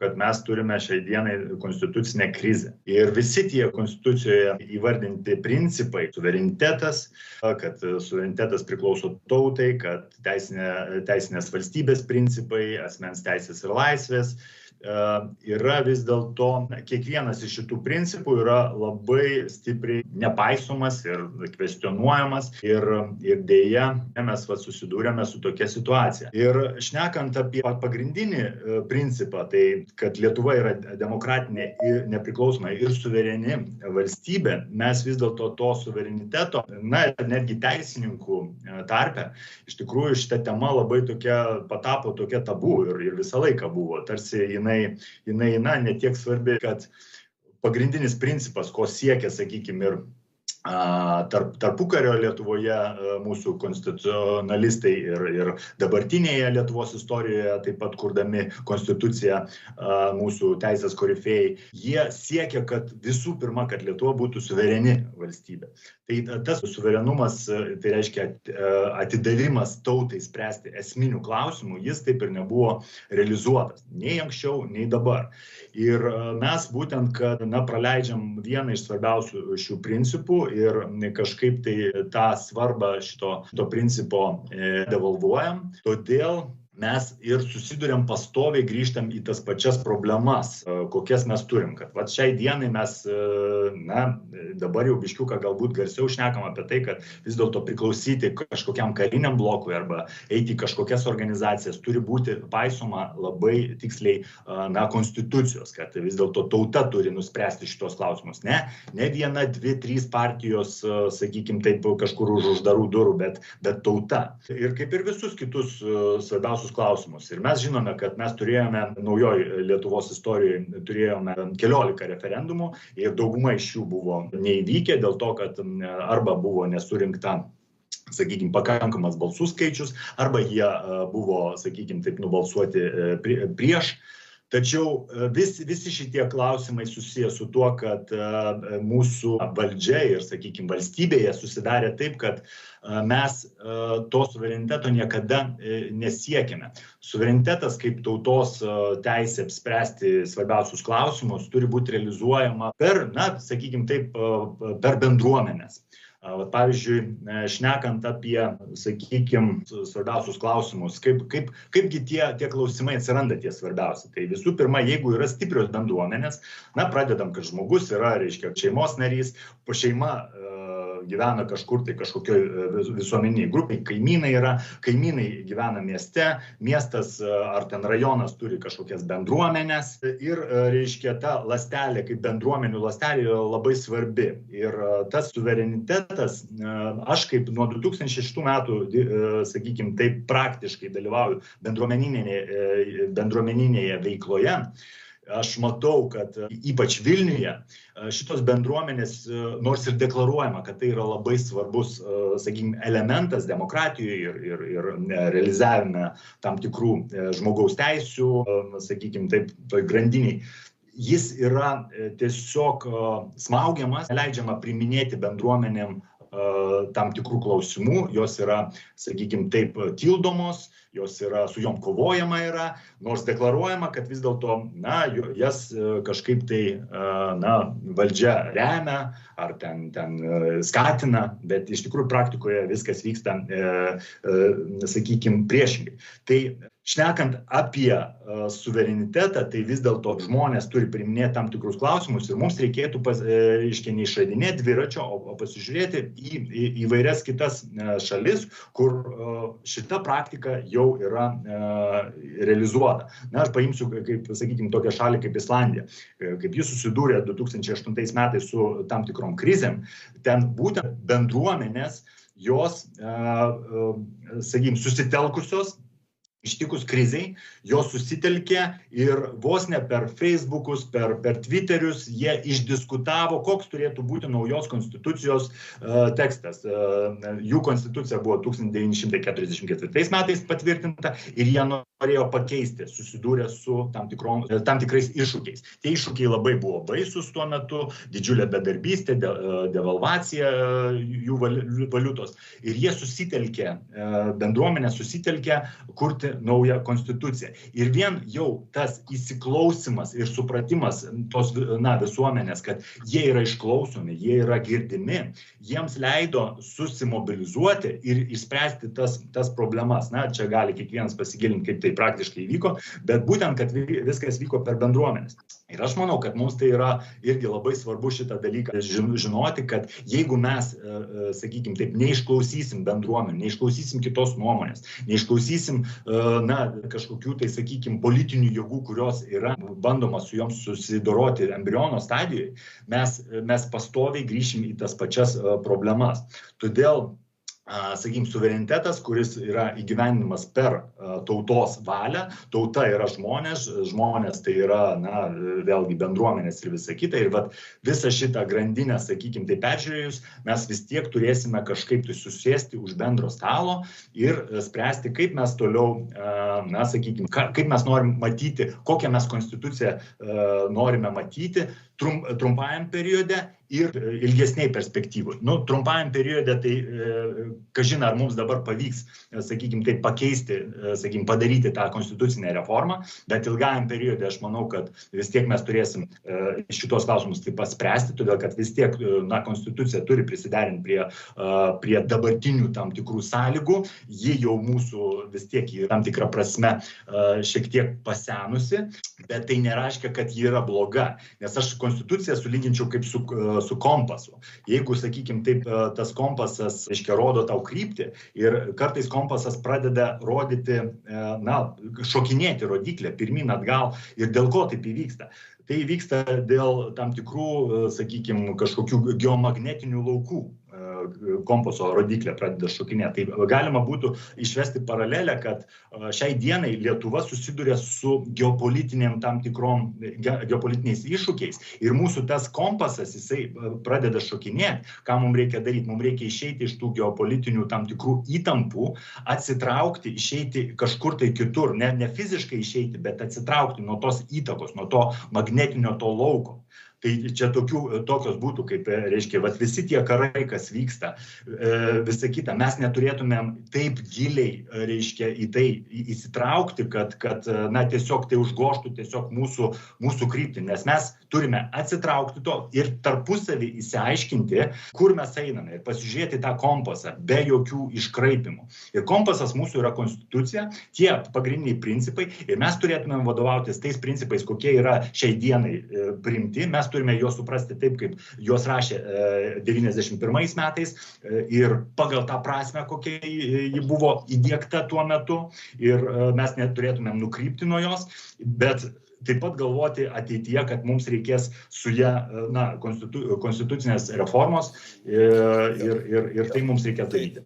kad mes turime šiai dienai konstitucinę krizę. Ir visi tie konstitucijoje įvardinti principai, suverenitetas, kad suverenitetas priklauso tautai, kad teisinės valstybės principai, asmens teisės ir laisvės, yra vis dėlto, kiekvienas iš šitų principų yra labai stipriai nepaisomas ir kvestionuojamas ir dėja mes susidūrėme su tokia situacija. Ir šnekant apie pagrindinį principą, tai kad Lietuva yra demokratinė ir nepriklausoma ir suvereni valstybė, mes vis dėlto to suvereniteto, netgi teisininkų tarpe, iš tikrųjų šita tema labai patapo tokia tabu ir visą laiką buvo, tarsi jinai ne tiek svarbi, kad pagrindinis principas, ko siekia, sakykime, ir tarpukario Lietuvoje mūsų konstitucionalistai ir dabartinėje Lietuvos istorijoje, taip pat kurdami konstituciją mūsų teisės korifėjai, jie siekia, kad visų pirma, kad Lietuva būtų suvereni valstybė. Tai tas suverenumas, tai reiškia atidavimas tautai spręsti esminių klausimų, jis taip ir nebuvo realizuotas, nei anksčiau, nei dabar. Ir mes būtent, kad praleidžiam vieną iš svarbiausių šių principų ir kažkaip tai tą svarbą šito principo devalvuojam, todėl mes ir susiduriam pastoviai, grįžtam į tas pačias problemas, kokias mes turim. Kad šiai dienai mes, dabar jau biškiuką galbūt garsiau šnekam apie tai, kad vis dėlto priklausyti kažkokiam kariniam blokui arba eiti į kažkokias organizacijas turi būti paisoma labai tiksliai konstitucijos, kad vis dėlto tauta turi nuspręsti šitos klausimus. Ne viena, dvi, trys partijos, sakykime taip, kažkur už uždarų durų, bet tauta. Ir kaip ir visus kitus svarbiausius klausimus. Ir mes žinome, kad mes turėjome naujoj Lietuvos istorijoje turėjome 14 referendumų ir dauguma iš jų buvo neįvykę dėl to, kad arba buvo nesurinkta, sakykime, pakankamas balsų skaičius, arba jie buvo, sakykime, taip nubalsuoti prieš. Tačiau visi šitie klausimai susiję su tuo, kad mūsų valdžia ir, sakykime, valstybėje susidarė taip, kad mes to suvereniteto niekada nesiekėme. Suverenitetas kaip tautos teisė apspręsti svarbiausius klausimus turi būti realizuojama per, sakykime taip, per bendruomenės. Pavyzdžiui, šnekant apie, sakykime, svarbiausius klausimus, kaipgi tie klausimai atsiranda tie svarbiausi. Tai visų pirma, jeigu yra stiprios bendruomenės, pradedam, kad žmogus yra, reiškia, šeimos narys, po šeima gyvena kažkur tai kažkokioj visuomeniniai grupiai, kaimynai gyvena mieste, miestas ar ten rajonas turi kažkokias bendruomenės ir, reiškia, ta ląstelė kaip bendruomenių ląstelė yra labai svarbi. Ir tas suverenitetas, aš kaip nuo 2006 metų, sakykime, taip praktiškai dalyvauju bendruomeninėje veikloje, aš matau, kad ypač Vilniuje šitos bendruomenės, nors ir deklaruojama, kad tai yra labai svarbus, sakykime, elementas demokratijoje ir realizavime tam tikrų žmogaus teisių, sakykime, taip, toj grandiniai, jis yra tiesiog smaugiamas, leidžiama priiminėti bendruomenėm tam tikrų klausimų, jos yra, sakykime, taip tildomos, jos yra, su jom kovojama yra, nors deklaruojama, kad vis dėlto, jas kažkaip tai, valdžia remia ar ten skatina, bet iš tikrųjų praktikoje viskas vyksta, sakykime, priešingai. Tai šnekant apie suverenitetą, tai vis dėlto žmonės turi priiminėti tam tikrus klausimus ir mums reikėtų, neišradinėti dviračio, o pasižiūrėti į įvairias kitas šalis, kur šita praktika jau yra realizuota. Aš paimsiu, kaip, sakykime, tokią šalį kaip Islandija. Kaip jis susidūrė 2008 metais su tam tikrom krizėm, ten būtent bendruomenės, jos, sakykime, susitelkusios, ištikus krizei, jos susitelkė ir vos ne per Facebookus, per Twitterius jie išdiskutavo, koks turėtų būti naujos konstitucijos tekstas. Jų konstitucija buvo 1944 metais patvirtinta ir jie norėjo pakeisti, susidūrė su tam tikrais iššūkiais. Tie iššūkiai labai buvo baisus tuo metu, didžiulė bedarbystė, devalvacija jų valiutos. Ir jie susitelkė, bendruomenė susitelkė kurti sukurti naują konstituciją. Ir vien jau tas įsiklausimas ir supratimas tos visuomenės, kad jie yra išklausomi, jie yra girdimi, jiems leido susimobilizuoti ir išspręsti tas problemas. Na, čia gali kiekvienas pasigilinti, kaip tai praktiškai vyko, bet būtent, kad viskas vyko per bendruomenės. Ir aš manau, kad mums tai yra irgi labai svarbu šitą dalyką žinoti, kad jeigu mes, sakykime taip, neišklausysim bendruomenę, neišklausysim kitos nuomonės, neišklausysim kažkokių tai, sakykime, politinių jėgų, kurios yra bandoma su joms susidoroti embriono stadijoje, mes pastoviai grįšim į tas pačias problemas. Todėl sakykime, suverenitetas, kuris yra įgyvendinamas per tautos valią, tauta yra žmonės, žmonės tai yra, vėlgi bendruomenės ir visa kita. Ir visą šitą grandinę, sakykime, tai peržiūrėjus, mes vis tiek turėsime kažkaip tai susėsti už bendro stalo ir spręsti, kaip mes toliau, sakykime, kaip mes norim matyti, kokią mes konstituciją norime matyti trumpajam periode ir ilgesniai perspektyvai. Trumpajam periode tai, kažin ar mums dabar pavyks, sakykime, tai pakeisti, sakykime, padaryti tą konstitucinę reformą, bet ilgajam periode aš manau, kad vis tiek mes turėsim šitos klausimus taip pat spręsti, todėl kad vis tiek konstitucija turi prisiderinti prie dabartinių tam tikrų sąlygų, ji jau mūsų vis tiek tam tikrą prasme šiek tiek pasenusi, bet tai nereiškia, kad ji yra bloga, nes aš konstituciją sulyginčiau kaip su kompasu. Jeigu, sakykime, taip, tas kompasas, reiškia, rodo tau kryptį ir kartais kompasas pradeda rodyti, šokinėti rodiklę pirmyn atgal ir dėl ko taip įvyksta. Tai įvyksta dėl tam tikrų, sakykime, kažkokių geomagnetinių laukų. Kompaso rodiklė pradeda šokinėti. Tai galima būtų išvesti paralelę, kad šiai dienai Lietuva susiduria su geopolitiniais iššūkiais ir mūsų tas kompasas, jisai pradeda šokinėti. Ką mums reikia daryti? Mums reikia išeiti iš tų geopolitinių tam tikrų įtampų, atsitraukti, išeiti kažkur tai kitur, ne fiziškai išeiti, bet atsitraukti nuo tos įtakos, nuo to magnetinio to lauko. Tai čia tokios būtų, kaip, reiškia, visi tie karai, kas vyksta, visa kita, mes neturėtumėm taip giliai, reiškia, į tai įsitraukti, kad tiesiog tai užgoštų tiesiog mūsų kryptį, nes mes turime atsitraukti to ir tarpusavį įsiaiškinti, kur mes einame ir pasižiūrėti tą kompasą be jokių iškraipimų. Ir kompasas mūsų yra konstitucija, tie pagrindiniai principai ir mes turėtumėm vadovautis tais principais, kokie yra šiai dienai priimti. Mes turime juos suprasti taip, kaip juos rašė 91 metais ir pagal tą prasme, kokia ji buvo įdiegta tuo metu ir mes neturėtumėm nukrypti nuo jos, bet taip pat galvoti ateityje, kad mums reikės su ją konstitucinės reformos ir tai mums reikės daryti.